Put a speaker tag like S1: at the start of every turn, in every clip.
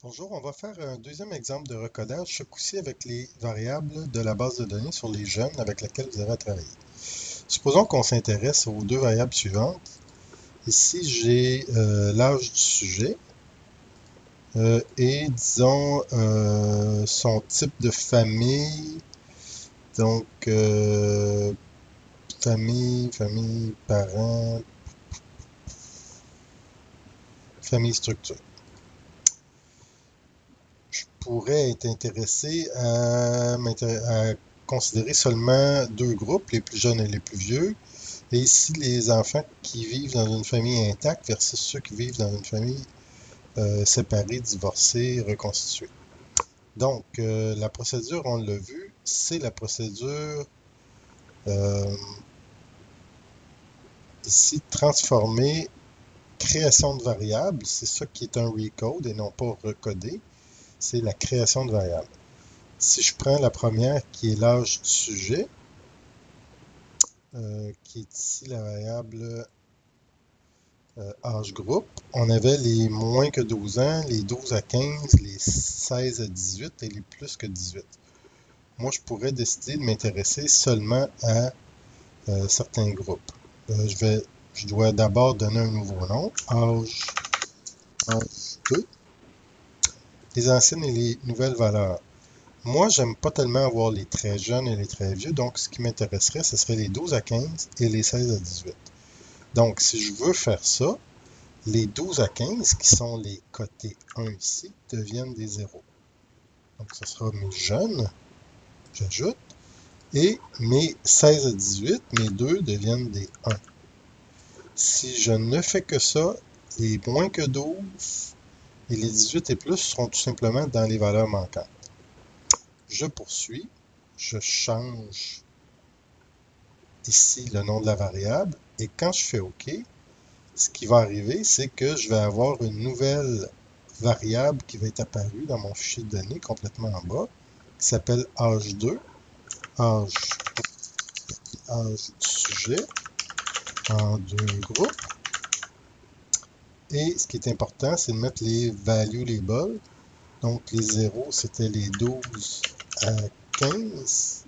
S1: Bonjour, on va faire un deuxième exemple de recodage, ce coup-ci avec les variables de la base de données sur les jeunes avec lesquels vous avez à travailler. Supposons qu'on s'intéresse aux deux variables suivantes. Ici, j'ai l'âge du sujet et, disons, son type de famille. Donc, famille, parents, famille, structure. Je pourrais être intéressé à considérer seulement deux groupes, les plus jeunes et les plus vieux. Et ici, les enfants qui vivent dans une famille intacte versus ceux qui vivent dans une famille séparée, divorcée, reconstituée. Donc, la procédure, on l'a vu, c'est la procédure ici, transformer, création de variables. C'est ça qui est un recode et non pas recoder. C'est la création de variables. Si je prends la première qui est l'âge du sujet, qui est ici la variable âge groupe, on avait les moins que 12 ans, les 12 à 15, les 16 à 18 et les plus que 18. Moi, je pourrais décider de m'intéresser seulement à certains groupes. Je dois d'abord donner un nouveau nom, âge 2, les anciennes et les nouvelles valeurs. Moi, j'aime pas tellement avoir les très jeunes et les très vieux, donc ce qui m'intéresserait, ce serait les 12 à 15 et les 16 à 18. Donc, si je veux faire ça, les 12 à 15, qui sont les cotés 1 ici, deviennent des 0. Donc, ce sera mes jeunes, j'ajoute, et mes 16 à 18, mes 2 deviennent des 1. Si je ne fais que ça, les moins que 12 et les 18 et plus seront tout simplement dans les valeurs manquantes. Je poursuis, je change ici le nom de la variable, et quand je fais OK, ce qui va arriver, c'est que je vais avoir une nouvelle variable qui va être apparue dans mon fichier de données complètement en bas, qui s'appelle âge2, âge du sujet, en deux groupes. Et ce qui est important, c'est de mettre les value labels. Donc les 0, c'était les 12 à 15.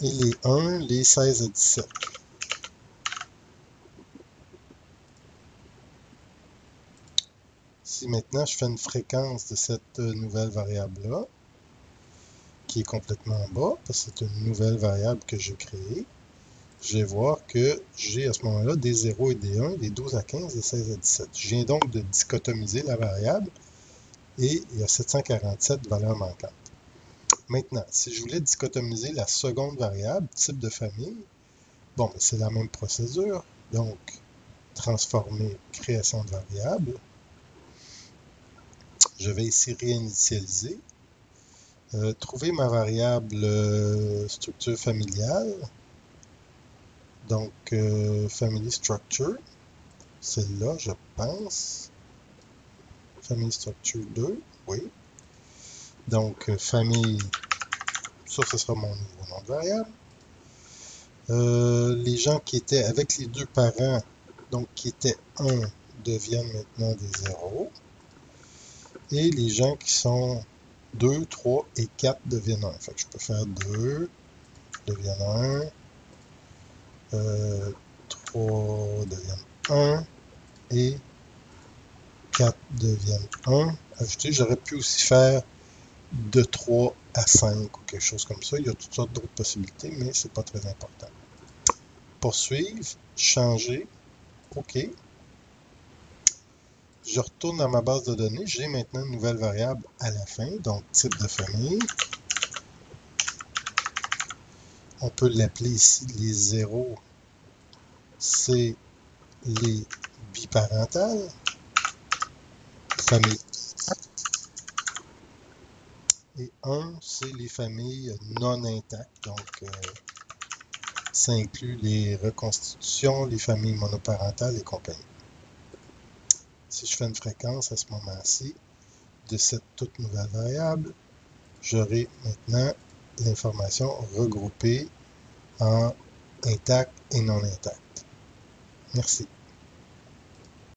S1: Et les 1, les 16 à 17. Si maintenant je fais une fréquence de cette nouvelle variable-là, qui est complètement en bas, parce que c'est une nouvelle variable que j'ai créée, je vais voir que j'ai à ce moment-là des 0 et des 1, des 12 à 15, des 16 à 17. Je viens donc de dichotomiser la variable et il y a 747 valeurs manquantes. Maintenant, si je voulais dichotomiser la seconde variable, type de famille, bon, c'est la même procédure. Donc, transformer création de variable. Je vais ici réinitialiser. Trouver ma variable structure familiale. Donc, family structure. Celle-là, je pense. Family structure 2, oui. Donc, famille, ça, ce sera mon nouveau nom de variable. Les gens qui étaient avec les deux parents, donc qui étaient 1, deviennent maintenant des 0. Et les gens qui sont 2, 3 et 4 deviennent 1. Fait que je peux faire 2 deviennent 1, 3 deviennent 1 et 4 deviennent 1. Ajouter, j'aurais pu aussi faire de 3 à 5 ou quelque chose comme ça. Il y a toutes sortes d'autres possibilités, mais ce n'est pas très important. Poursuivre, changer, OK. Je retourne dans ma base de données. J'ai maintenant une nouvelle variable à la fin, donc type de famille. On peut l'appeler ici les 0, c'est les biparentales, famille. Et 1, c'est les familles non intactes, donc ça inclut les reconstitutions, les familles monoparentales et compagnie. Si je fais une fréquence à ce moment-ci de cette toute nouvelle variable, j'aurai maintenant l'information regroupée en intact et non intact. Merci.